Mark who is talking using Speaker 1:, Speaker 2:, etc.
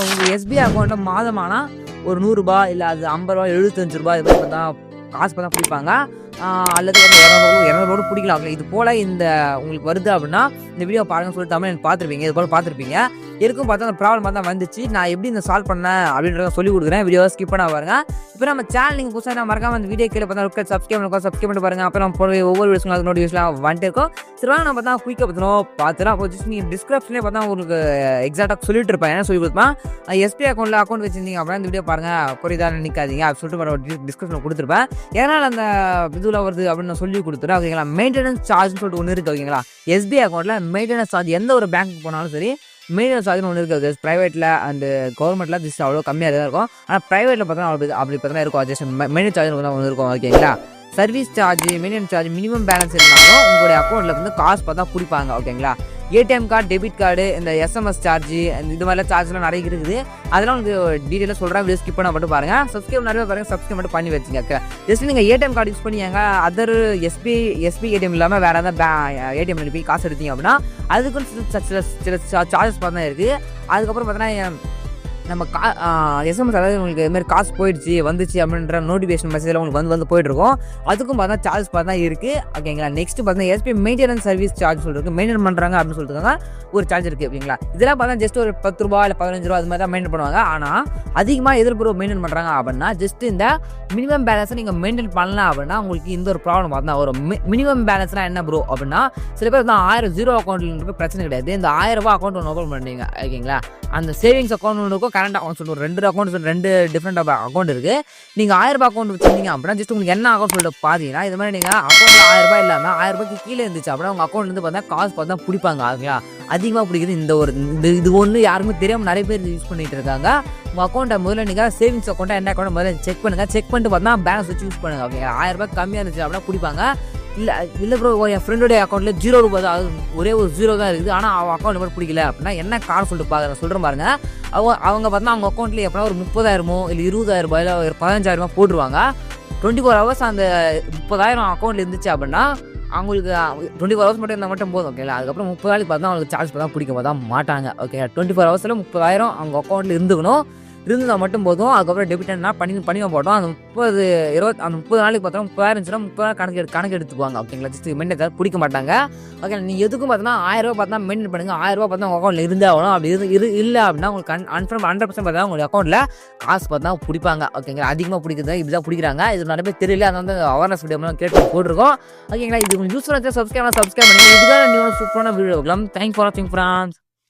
Speaker 1: உங்கள் எஸ்பிஐ அக்கௌண்ட்டை மாதமானா ஒரு ரூ. 100 இல்லை அது ரூ. 50 ரூ. 75 இது மாதிரி தான் காசு பார்த்தா பிடிப்பாங்க. அல்லது வந்து 200 பிடிக்கலாம். இது போல் இந்த உங்களுக்கு வருது அப்படின்னா இந்த வீடியோ பாருங்கன்னு சொல்லிட்டு தமிழ் எனக்கு பார்த்துருப்பீங்க. இது போல் பார்த்துருப்பீங்க. எனக்கும் பார்த்தா அந்த ப்ராப்ளம் தான் வந்துச்சு. நான் எப்படி இந்த சால்வ் பண்ணேன் அப்படின்றத சொல்லி கொடுக்குறேன். வீடியோவை ஸ்கிப் பண்ண பாருங்க. இப்போ நம்ம சேனல் நீங்கள் புதுசாக நான் மறக்காம அந்த வீடியோ கீழே பார்த்தா சப்ஸ்கிரைப் பண்ணி பாருங்க. அப்புறம் நம்ம ஒவ்வொரு வீடியோஸ்லாம் அது நோட்டிஃபிகேஷன்லாம் வந்துட்டு இருக்கும். சரி வாங்க நம்ம பார்த்தா குயிக்காக பார்த்துலாம் அப்போ ஜஸ்ட் நீங்கள் டிஸ்கிரிப்ஷன்லேயே பார்த்தா உங்களுக்கு எக்ஸாக்டாக சொல்லிட்டு இருப்பேன். என்ன சொல்லி கொடுப்பேன், எஸ்பிஐ அக்கௌண்ட் வச்சிருந்தீங்க அப்படின்னா இந்த வீடியோ பாருங்கள், குறைதான் நிற்காதீங்க அப்படி சொல்லிட்டு டிஸ்கிரிப்ஷனில் கொடுத்துருப்பேன். ஏன்னால் அந்த இதில் வருது அப்படின்னு நான் சொல்லி கொடுத்துருவேன். ஓகேங்களா, மெயின்டெனன்ஸ் சார்ஜ்னு சொல்லிட்டு ஒன்று இருக்குது. ஓகேங்களா, எஸ்பிஐ அக்கௌண்ட்டில் மெயின்டெனன்ஸ் சார்ஜ் எந்த ஒரு பேங்க்கு போனாலும் சரி மெயின்டெனன்ஸ் சார்ஜ்னு ஒன்று இருக்குது. ப்ரைவேட்டில் அண்ட் கவர்மெண்ட்டில் ஜஸ்ட் அவ்வளோ கம்மியாக தான் இருக்கும். ஆனால் ப்ரைவேட்டில் பார்த்தா அப்படி பார்த்தா இருக்கும். ஜஸ்ட் மெயின்டெனன்ஸ் சார்ஜ் ஒன்று இருக்கும். ஓகேங்களா, service charge, maintenance charge, minimum balance இருந்தாலும் உங்களுடைய அக்கௌண்ட்டில் வந்து காசு பார்த்தா பிடிப்பாங்க. ஓகேங்களா, ஏடிஎம் கார்டு, டெபிட் கார்டு, இந்த எஸ்எம்எஸ் சார்ஜ், இது மாதிரிலாம் சார்ஜ்லாம் நிறைய இருக்குது. அதெல்லாம் உங்களுக்கு டீட்டெயிலாக சொல்கிறேன். வீடியோ ஸ்கிப் பண்ண மட்டும் பாருங்கள். சப்ஸ்கிரைப் நிறைய பாருங்கள், சப்ஸ்கிரைப் மட்டும் பண்ணி வச்சுங்க. ஜஸ்ட் நீங்கள் ஏடிஎம் கார்டு யூஸ் பண்ணியாங்க அதர் எஸ்பிஐ ஏடிஎம் இல்லாமல் வேறு ஏதாவது ஏடிஎம் போய் காசு எடுத்தீங்க அப்படின்னா அதுக்கும் சில சார்ஜஸ் பார்த்தா தான் இருக்குது. அதுக்கப்புறம் பார்த்தீங்கன்னா நம்ம எஸ்எம்எஸ் அதாவது உங்களுக்கு இதுமாதிரி காசு போயிடுச்சு வந்துச்சு அப்படின்ற நோட்டிஃபிகேஷன் மெசேஜில் உங்களுக்கு வந்து போயிட்டுருக்கும். அதுக்கும் பார்த்தா சார்ஜ் பார்த்தா இருக்குது. ஓகேங்களா, நெக்ஸ்ட் பார்த்தா எஸ்பிஐ மெயின்டெனன்ஸ் சர்வீஸ் சார்ஜ் சொல்லிருக்கு. மெயின்டைன் பண்ணுறாங்க அப்படின்னு சொல்லிட்டு ஒரு சார்ஜ் இருக்குது. ஓகேங்களா, இதெல்லாம் பார்த்தா ஜஸ்ட் ஒரு ₹10 இல்லை ₹15 அது மாதிரி தான் மெயின்டைன் பண்ணுவாங்க. ஆனால் அதிகமாக எதிர்ப்பு மெயின்டைன் பண்ணுறாங்க அப்படின்னா ஜஸ்ட் இந்த மினிமம் பேலன்ஸை நீங்கள் மெயின்டைன் பண்ணலாம் அப்படின்னா உங்களுக்கு இந்த ஒரு ப்ராப்ளம் பார்த்தா ஒரு மினிமம் பேலன்ஸ்னால் என்ன ப்ரோ அப்படின்னா சில பேர் தான் 1000 ஜீரோ அக்கௌண்ட்டில் பிரச்சனை கிடையாது. இந்த ₹1000 அக்கௌண்ட் ஒன்று ஓப்பன் பண்ணுறீங்க. ஓகேங்களா, அந்த சேவிங்ஸ் அக்கௌண்ட் ஒன்று இருக்கும், கரண்ட் அக்கௌண்ட் சொல்லிட்டு ரெண்டு டிஃப்ரெண்ட் அக்கௌண்ட் இருக்குது. நீங்கள் ₹1000 அக்கௌண்ட் வச்சுருந்தீங்க அப்படின்னா ஜஸ்ட் உங்களுக்கு என்ன அக்கௌண்ட் சொல்லிட்டு பார்த்தீங்கன்னா இது மாதிரி நீங்கள் அக்கௌண்ட்டில் ₹1000 இல்லாமல் ₹1000 கீழே இருந்துச்சு அப்படின்னா உங்கள் அக்கௌண்ட்லேருந்து பார்த்தா காசு பார்த்தா பிடிப்பாங்க. ஓகேங்களா, அதிகமாக பிடிக்குது. இது ஒன்று யாருமே தெரியாமல் நிறைய பேர் யூஸ் பண்ணிட்டு இருக்காங்க. உங்கள் அக்கௌண்ட்டை முதல்ல நீங்கள் சேவிங்ஸ் அக்கௌண்ட்டை என்ன அக்கௌண்ட் முதல்ல செக் பண்ணுங்கள். செக் பண்ணிட்டு பார்த்தா பேலன்ஸ் வச்சு யூஸ் பண்ணுங்கள். ஓகே, ₹1000 கம்மியாக இருந்துச்சு அப்படின்னா பிடிப்பாங்க. இல்லை ப்ரோ என் ஃப்ரெண்டோடைய அக்கௌண்ட்டில் ₹0 தான், அது ஒரே ஒரு 0 தான் இருக்குது, ஆனால் அவன் அக்கௌண்ட் நம்பர் பிடிக்கல அப்படின்னா என்ன காரணம் சொல்லிட்டு சொல்கிறேன் பாருங்க. அவங்க பார்த்தா அவங்க அக்கௌண்ட்டில் எப்படின்னா ஒரு 30,000 இல்லை ₹20,000 இல்லை ஒரு ₹15,000 போட்டுருவாங்க. 24 ஹவர்ஸ் அந்த 30,000 அக்கௌண்ட்டில் இருந்துச்சு அப்படின்னா அவங்களுக்கு 24 ஹவர்ஸ் மட்டும் இருந்தால் மட்டும் போதும். ஓகேங்களா, அதுக்கப்புறம் 30 நாளைக்கு பார்த்தா அவங்களுக்கு சார்ஜ் பார்த்தா பிடிக்க பார்த்தா மாட்டாங்க. ஓகே, 24 ஹவர்ஸில் 30,000 அவங்க அக்கௌண்ட்டில் இருந்தால் மட்டும் போதும். அதுக்கப்புறம் டெபிட் என்ன பண்ணி போட்டோம். அந்த 30 நாளைக்கு பார்த்தோம் 30,000 இருந்துச்சுன்னா 30,000 கணக்கு எடுத்துக்குவாங்க. ஓகேங்களா, ஜஸ்ட் மெயின்டைன் பிடிக்க மாட்டாங்க. ஓகே, நீங்கள் எதுக்கும் பார்த்தீங்கன்னா ₹1000 பார்த்தா மெயின்டைன் பண்ணுங்கள். ₹1000 பார்த்தா உங்கள் அக்கௌண்ட்டில் இருந்தாலும் அப்படி இல்லை அப்படின்னா உங்களுக்கு 100% பார்த்தா உங்கள் அக்கௌண்ட்டில் காசு பார்த்தா பிடிப்பாங்க. ஓகேங்களா, அதிகமாக பிடிக்குது, இப்படி தான் பிடிக்கிறாங்க. இது நிறைய பேர் தெரியல, அதனால வந்து அவேர்னஸ் வீடியோ கேட்டு போட்டிருக்கோம். ஓகேங்களா, இது உங்களுக்கு யூஸ்ஃபுல்லாக சப்ஸ்கிரைப் பண்ணுங்கள். இதுக்காக நியூ சூப்பரான வீடியோ. தேங்க்ஸ் ஃபார் வாட்சிங் ஃப்ரெண்ட்ஸ்.